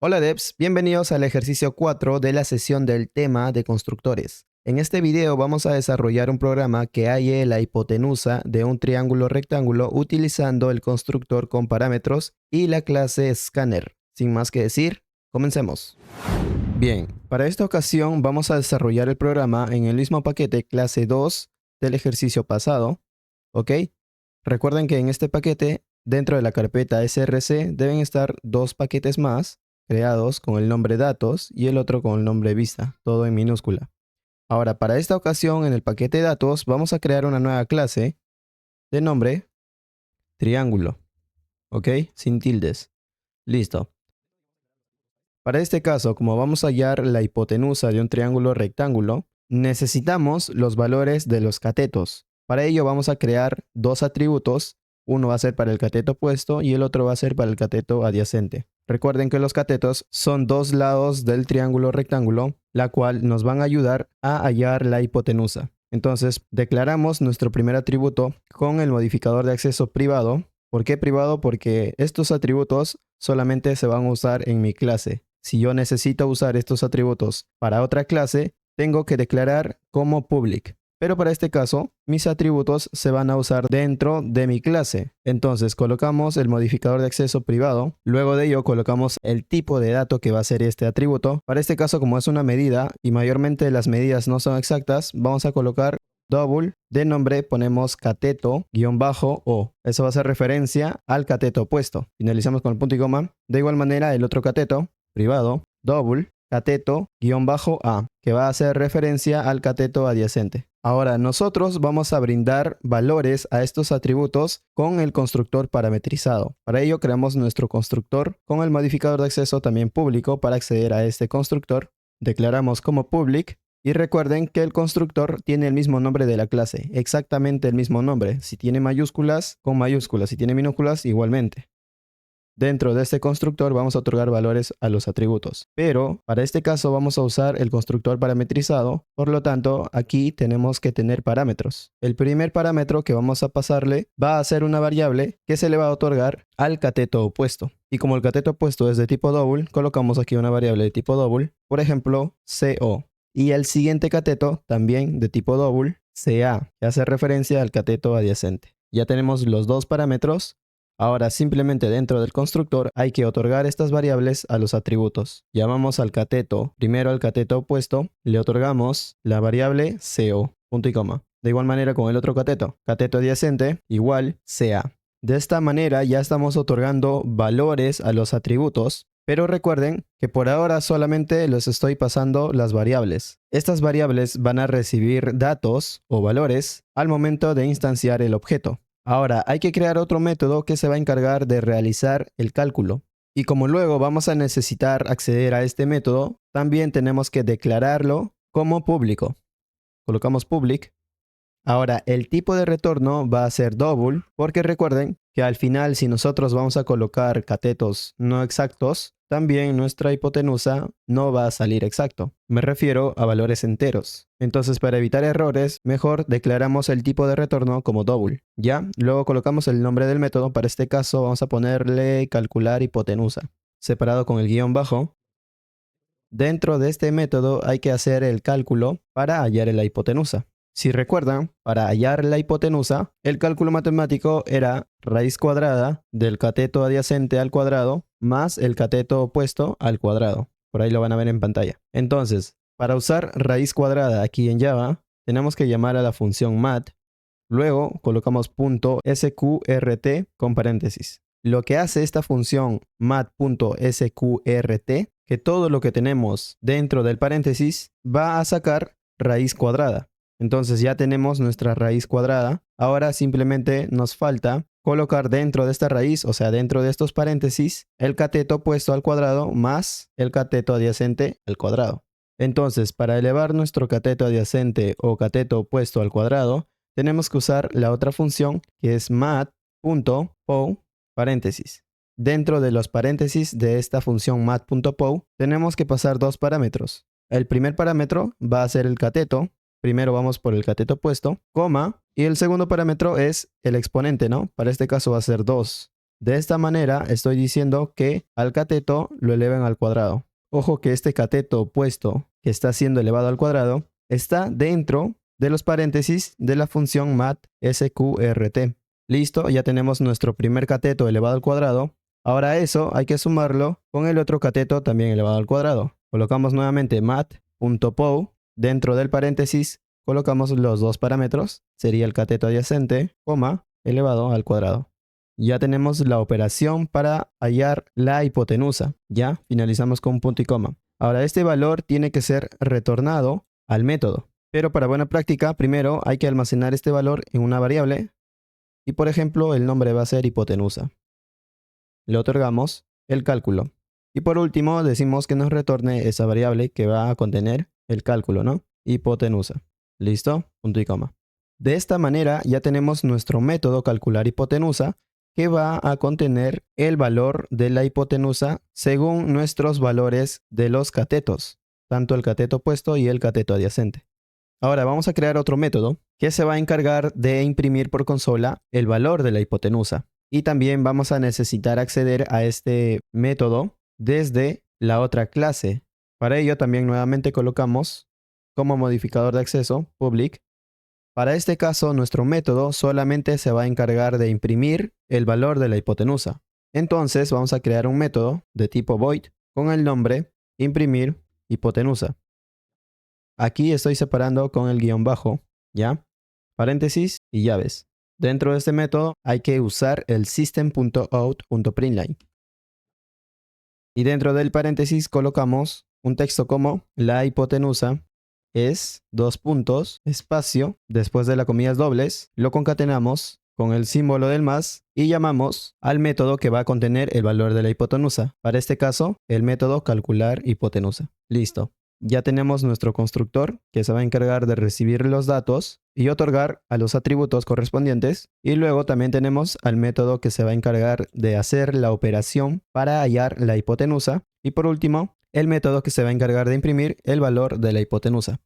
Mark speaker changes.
Speaker 1: Hola devs, bienvenidos al ejercicio 4 de la sesión del tema de constructores. En este video vamos a desarrollar un programa que halle la hipotenusa de un triángulo rectángulo utilizando el constructor con parámetros y la clase scanner. Sin más que decir, comencemos. Bien, para esta ocasión vamos a desarrollar el programa en el mismo paquete clase 2 del ejercicio pasado, ¿ok? Recuerden que en este paquete, dentro de la carpeta src, deben estar dos paquetes más creados con el nombre datos y el otro con el nombre vista, todo en minúscula. Ahora, para esta ocasión, en el paquete datos, vamos a crear una nueva clase de nombre triángulo, ¿ok? Sin tildes. Listo. Para este caso, como vamos a hallar la hipotenusa de un triángulo rectángulo, necesitamos los valores de los catetos. Para ello vamos a crear dos atributos. Uno va a ser para el cateto opuesto y el otro va a ser para el cateto adyacente. Recuerden que los catetos son dos lados del triángulo rectángulo, la cual nos van a ayudar a hallar la hipotenusa. Entonces, declaramos nuestro primer atributo con el modificador de acceso privado. ¿Por qué privado? Porque estos atributos solamente se van a usar en mi clase. Si yo necesito usar estos atributos para otra clase, tengo que declarar como public. Pero para este caso, mis atributos se van a usar dentro de mi clase. Entonces colocamos el modificador de acceso privado. Luego de ello colocamos el tipo de dato que va a ser este atributo. Para este caso, como es una medida y mayormente las medidas no son exactas, vamos a colocar double. De nombre ponemos cateto-o. Eso va a hacer referencia al cateto opuesto. Finalizamos con el punto y coma. De igual manera, el otro cateto privado, double, cateto-a, que va a hacer referencia al cateto adyacente. Ahora nosotros vamos a brindar valores a estos atributos con el constructor parametrizado. Para ello creamos nuestro constructor con el modificador de acceso también público. Para acceder a este constructor, declaramos como public. Y recuerden que el constructor tiene el mismo nombre de la clase, exactamente el mismo nombre. Si tiene mayúsculas, con mayúsculas. Si tiene minúsculas, igualmente. Dentro de este constructor vamos a otorgar valores a los atributos. Pero para este caso vamos a usar el constructor parametrizado. Por lo tanto, aquí tenemos que tener parámetros. El primer parámetro que vamos a pasarle va a ser una variable que se le va a otorgar al cateto opuesto. Y como el cateto opuesto es de tipo double, colocamos aquí una variable de tipo double. Por ejemplo, CO. Y el siguiente cateto, también de tipo double, CA, que hace referencia al cateto adyacente. Ya tenemos los dos parámetros. Ahora simplemente dentro del constructor hay que otorgar estas variables a los atributos. Llamamos al cateto, primero al cateto opuesto, le otorgamos la variable CO, punto y coma. De igual manera con el otro cateto, cateto adyacente, igual CA. De esta manera ya estamos otorgando valores a los atributos. Pero recuerden que por ahora solamente les estoy pasando las variables. Estas variables van a recibir datos o valores al momento de instanciar el objeto. Ahora hay que crear otro método que se va a encargar de realizar el cálculo. Y como luego vamos a necesitar acceder a este método, también tenemos que declararlo como público. Colocamos public. Ahora, el tipo de retorno va a ser double, porque recuerden que al final, si nosotros vamos a colocar catetos no exactos, también nuestra hipotenusa no va a salir exacto. Me refiero a valores enteros. Entonces, para evitar errores, mejor declaramos el tipo de retorno como double. ¿Ya? Luego colocamos el nombre del método. Para este caso, vamos a ponerle calcular hipotenusa, separado con el guión bajo. Dentro de este método hay que hacer el cálculo para hallar la hipotenusa. Si recuerdan, para hallar la hipotenusa, el cálculo matemático era raíz cuadrada del cateto adyacente al cuadrado más el cateto opuesto al cuadrado. Por ahí lo van a ver en pantalla. Entonces, para usar raíz cuadrada aquí en Java, tenemos que llamar a la función mat. Luego colocamos .sqrt con paréntesis. Lo que hace esta función mat.sqrt, que todo lo que tenemos dentro del paréntesis va a sacar raíz cuadrada. Entonces ya tenemos nuestra raíz cuadrada. Ahora simplemente nos falta colocar dentro de esta raíz, o sea, dentro de estos paréntesis, el cateto opuesto al cuadrado más el cateto adyacente al cuadrado. Entonces, para elevar nuestro cateto adyacente o cateto opuesto al cuadrado, tenemos que usar la otra función que es mat.pow paréntesis. Dentro de los paréntesis de esta función mat.pow tenemos que pasar dos parámetros. El primer parámetro va a ser el cateto. Primero vamos por el cateto opuesto, coma, y el segundo parámetro es el exponente, ¿no? Para este caso va a ser 2. De esta manera estoy diciendo que al cateto lo eleven al cuadrado. Ojo que este cateto opuesto que está siendo elevado al cuadrado está dentro de los paréntesis de la función mat sqrt. Listo, ya tenemos nuestro primer cateto elevado al cuadrado. Ahora a eso hay que sumarlo con el otro cateto también elevado al cuadrado. Colocamos nuevamente mat.pow. Dentro del paréntesis colocamos los dos parámetros. Sería el cateto adyacente, coma, elevado al cuadrado. Ya tenemos la operación para hallar la hipotenusa. Ya finalizamos con un punto y coma. Ahora este valor tiene que ser retornado al método. Pero para buena práctica, primero hay que almacenar este valor en una variable. Y por ejemplo, el nombre va a ser hipotenusa. Le otorgamos el cálculo. Y por último, decimos que nos retorne esa variable que va a contener el cálculo, ¿no? Hipotenusa. ¿Listo? Punto y coma. De esta manera ya tenemos nuestro método calcular hipotenusa que va a contener el valor de la hipotenusa según nuestros valores de los catetos, tanto el cateto opuesto y el cateto adyacente. Ahora vamos a crear otro método que se va a encargar de imprimir por consola el valor de la hipotenusa. Y también vamos a necesitar acceder a este método desde la otra clase. Para ello también nuevamente colocamos como modificador de acceso public. Para este caso nuestro método solamente se va a encargar de imprimir el valor de la hipotenusa. Entonces vamos a crear un método de tipo void con el nombre imprimir hipotenusa. Aquí estoy separando con el guión bajo, ¿ya? Paréntesis y llaves. Dentro de este método hay que usar el system.out.println. Y dentro del paréntesis colocamos un texto como la hipotenusa es, dos puntos, espacio, después de las comillas dobles, lo concatenamos con el símbolo del más y llamamos al método que va a contener el valor de la hipotenusa. Para este caso, el método calcular hipotenusa. Listo. Ya tenemos nuestro constructor que se va a encargar de recibir los datos y otorgar a los atributos correspondientes. Y luego también tenemos al método que se va a encargar de hacer la operación para hallar la hipotenusa. Y por último, el método que se va a encargar de imprimir el valor de la hipotenusa.